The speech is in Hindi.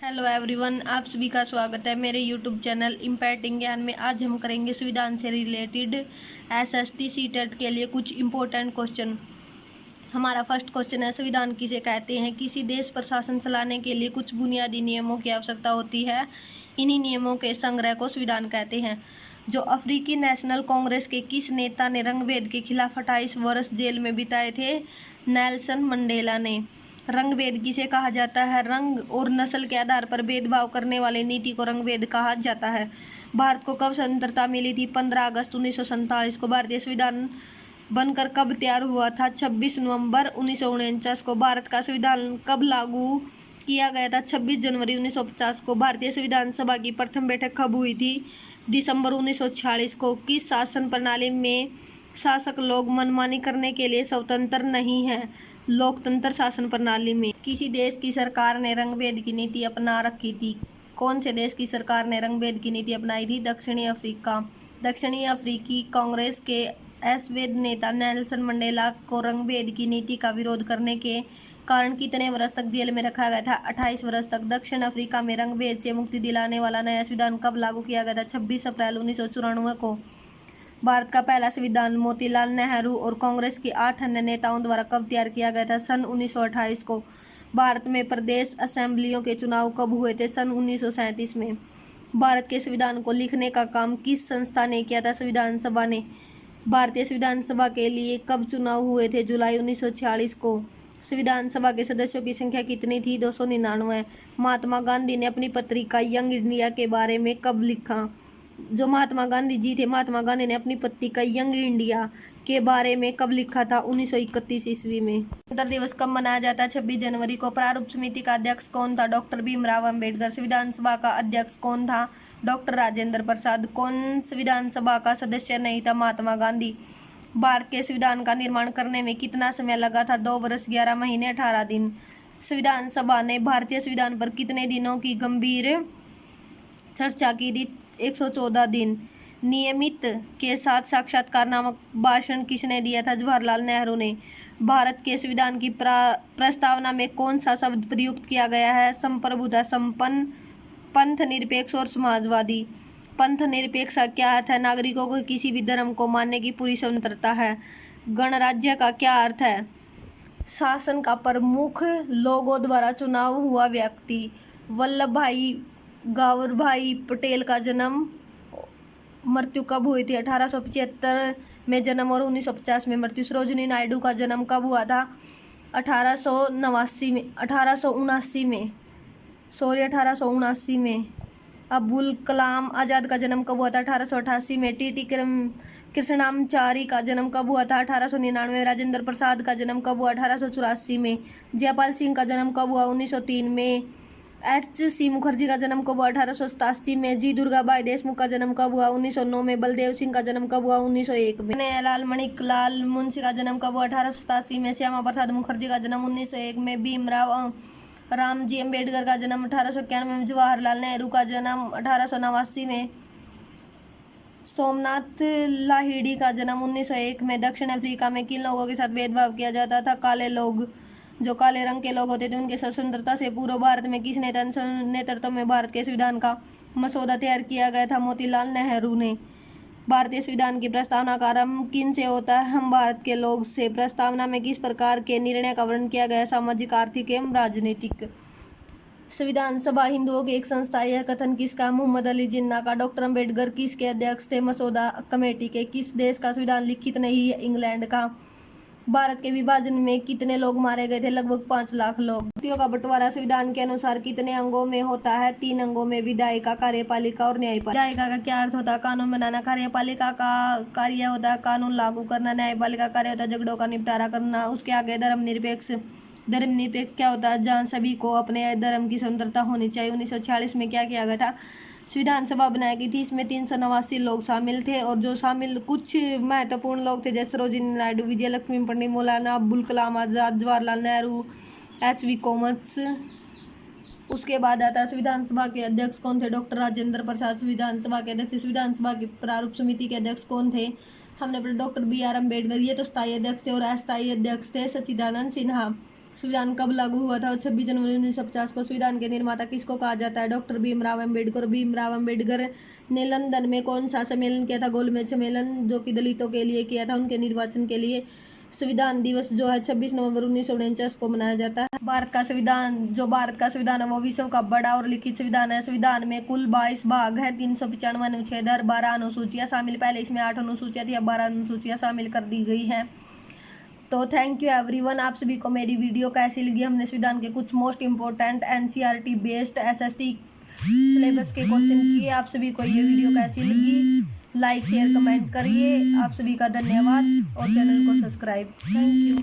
हेलो एवरीवन, आप सभी का स्वागत है मेरे यूट्यूब चैनल इम्पैक्टिंग ज्ञान में। आज हम करेंगे संविधान से रिलेटेड एसएसटी सीटेट के लिए कुछ इम्पोर्टेंट क्वेश्चन। हमारा फर्स्ट क्वेश्चन है, संविधान किसे कहते हैं? किसी देश पर शासन चलाने के लिए कुछ बुनियादी नियमों की आवश्यकता होती है। इन्हीं नियमों के संग्रह को संविधान कहते हैं। जो अफ्रीकी नेशनल कांग्रेस के किस नेता ने रंगभेद के खिलाफ 28 वर्ष जेल में बिताए थे? नेल्सन मंडेला ने। रंगभेद किसे कहा जाता है? रंग और नस्ल के आधार पर भेदभाव करने वाली नीति को रंगभेद कहा जाता है। भारत को कब स्वतंत्रता मिली थी? 15 अगस्त 1947 को। भारतीय संविधान बनकर कब तैयार हुआ था? 26 नवंबर 1949 को। भारत का संविधान कब लागू किया गया था? 26 जनवरी 1950 को। भारतीय संविधान सभा की प्रथम बैठक कब हुई थी? दिसंबर 1946 को। किस शासन प्रणाली में शासक लोग मनमानी करने के लिए स्वतंत्र नहीं है? लोकतंत्र शासन प्रणाली में। किसी देश की सरकार ने रंगभेद की नीति अपना रखी थी? कौन से देश की सरकार ने रंगभेद की नीति अपनाई थी? दक्षिणी अफ्रीका। दक्षिणी अफ्रीकी कांग्रेस के अवैध नेता नेल्सन मंडेला को रंगभेद की नीति का विरोध करने के कारण कितने वर्ष तक जेल में रखा गया था? 28 वर्ष तक। दक्षिण अफ्रीका में रंगभेद से मुक्ति दिलाने वाला नया संविधान कब लागू किया गया था? 26 अप्रैल 1994 को। भारत का पहला संविधान मोतीलाल नेहरू और कांग्रेस के 8 अन्य नेताओं द्वारा कब तैयार किया गया था? सन 1928 को। भारत में प्रदेश असेंबलियों के चुनाव कब हुए थे? सन 1937 में। भारत के संविधान को लिखने का काम किस संस्था ने किया था? संविधान सभा ने। भारतीय संविधान सभा के लिए कब चुनाव हुए थे? जुलाई 1946 को। संविधान सभा के सदस्यों की संख्या कितनी थी? 299। महात्मा गांधी ने अपनी पत्रिका यंग इंडिया के बारे में कब लिखा? जो महात्मा गांधी जी थे, महात्मा गांधी ने अपनी पत्रिका यंग इंडिया के बारे में कब लिखा था? 1931 ईस्वी में। गणतंत्र दिवस कब मनाया जाता है? 26 जनवरी को। प्रारूप समिति का अध्यक्ष कौन था? डॉक्टर भीमराव अंबेडकर। संविधान सभा का अध्यक्ष कौन था? डॉक्टर राजेंद्र प्रसाद। कौन संविधान सभा का सदस्य नहीं था? महात्मा गांधी। भारत के संविधान का निर्माण करने में कितना समय लगा था? 2 वर्ष 11 महीने 18 दिन। संविधान सभा ने भारतीय संविधान पर कितने दिनों की गंभीर चर्चा की थी? 114 दिन। नियमित के साथ साक्षात्कार नामक भाषण किसने दिया था? जवाहरलाल नेहरू ने। भारत के संविधान की प्रस्तावना में कौन सा शब्द प्रयुक्त किया गया है? संप्रभुता, संपन्न, पंथ निरपेक्ष और समाजवादी। पंथ निरपेक्ष का क्या अर्थ है? नागरिकों को किसी भी धर्म को मानने की पूरी स्वतंत्रता है। गणराज्य का क्या अर्थ है? शासन का प्रमुख, लोगों द्वारा चुनाव हुआ व्यक्ति। वल्लभ भाई गौरभाई पटेल का जन्म मृत्यु कब हुई थी? 1875 में जन्म और 1950 में मृत्यु। सरोजिनी नायडू का जन्म कब हुआ था? 1879 में। अब्दुल कलाम आज़ाद का जन्म कब हुआ था? 1888 में। टी कृष्णाचारी का जन्म कब हुआ था? 1899। राजेंद्र प्रसाद का जन्म कब हुआ? 1884 में। जयपाल सिंह का जन्म कब हुआ? 1903 में। H.C. मुखर्जी का जन्म कब हुआ? 1887 में। जी दुर्गाबाई देशमुख का जन्म कब हुआ? 1909 में। बलदेव सिंह का जन्म कब हुआ? 1901 में। लाल मणिलाल मुंशी का जन्म कब हुआ? 1887 में। श्यामा प्रसाद मुखर्जी का जन्म 1901 में। भीमराव रामजी अम्बेडकर का जन्म 1891 में। जवाहरलाल नेहरू का जन्म 1889 में। सोमनाथ लाहिड़ी का जन्म 1901 में। दक्षिण अफ्रीका में किन लोगों के साथ भेदभाव किया जाता था? काले लोग। जो काले रंग के लोग होते थे उनके स्वतंत्रता से पूर्व भारत में किस नेता नेतृत्व में भारत के संविधान का मसौदा तैयार किया गया था? मोतीलाल नेहरू ने। भारतीय संविधान की प्रस्तावना का आरंभ किन से होता है? हम भारत के लोग से। प्रस्तावना में किस प्रकार के निर्णय का वर्णन किया गया? सामाजिक, आर्थिक एवं राजनीतिक। संविधान सभा हिंदुओं की एक संस्था है। यह कथन किसका? मोहम्मद अली जिन्ना का। डॉक्टर अम्बेडकर किसके अध्यक्ष थे? मसौदा कमेटी के। किस देश का संविधान लिखित नहीं है? इंग्लैंड का। भारत के विभाजन में कितने लोग मारे गए थे? लगभग 5 लाख लोग। शक्तियों का बंटवारा संविधान के अनुसार कितने अंगों में होता है? 3 अंगों में। विधायिका, कार्यपालिका और न्यायपालिका। विधायिका का क्या अर्थ होता है? कानून बनाना। कार्यपालिका का कार्य होता है कानून लागू करना। न्यायपालिका का कार्य होता है झगड़ों का निपटारा करना। उसके आगे धर्मनिरपेक्ष। धर्मनिरपेक्ष क्या होता है? जहाँ सभी को अपने धर्म की स्वतंत्रता होनी चाहिए। 1946 में क्या किया गया था? संविधान सभा बनाई गई थी। इसमें 389 लोग शामिल थे और जो शामिल कुछ महत्वपूर्ण लोग थे जैसे सरोजिनी नायडू, विजय लक्ष्मी पंडित, मौलाना अब्दुल कलाम आज़ाद, जवाहरलाल नेहरू, H.V. कॉमर्स। उसके बाद आता है संविधान सभा के अध्यक्ष कौन थे? डॉक्टर राजेंद्र प्रसाद संविधान सभा के अध्यक्ष। संविधान सभा की प्रारूप समिति के अध्यक्ष कौन थे? हमने डॉक्टर B.R. अम्बेडकर, ये तो स्थायी अध्यक्ष थे। और अस्थायी अध्यक्ष थे सच्चिदानंद सिन्हा। संविधान कब लागू हुआ था? 26 जनवरी 1950 को। संविधान के निर्माता किसको कहा जाता है? डॉक्टर भीमराव अम्बेडकर। भीमराव अम्बेडकर ने लंदन में कौन सा सम्मेलन किया था? गोलमेज सम्मेलन, जो कि दलितों के लिए किया था, उनके निर्वाचन के लिए। संविधान दिवस जो है 26 नवंबर 1949 को मनाया जाता है। भारत का संविधान है वो विश्व का बड़ा और लिखित संविधान है। संविधान में कुल 22 भाग है, 395 अनुच्छेद और 12 अनुसूचियां शामिल। पहले इसमें 8 अनुसूचियां थी, अब 12 अनुसूचियां शामिल कर दी गई हैं। तो थैंक यू एवरीवन। आप सभी को मेरी वीडियो कैसी लगी? हमने संविधान के कुछ most important NCERT based SST syllabus के क्वेश्चन किए। आप सभी को ये वीडियो कैसी लगी? लाइक शेयर कमेंट करिए। आप सभी का धन्यवाद और चैनल को सब्सक्राइब। Thank you.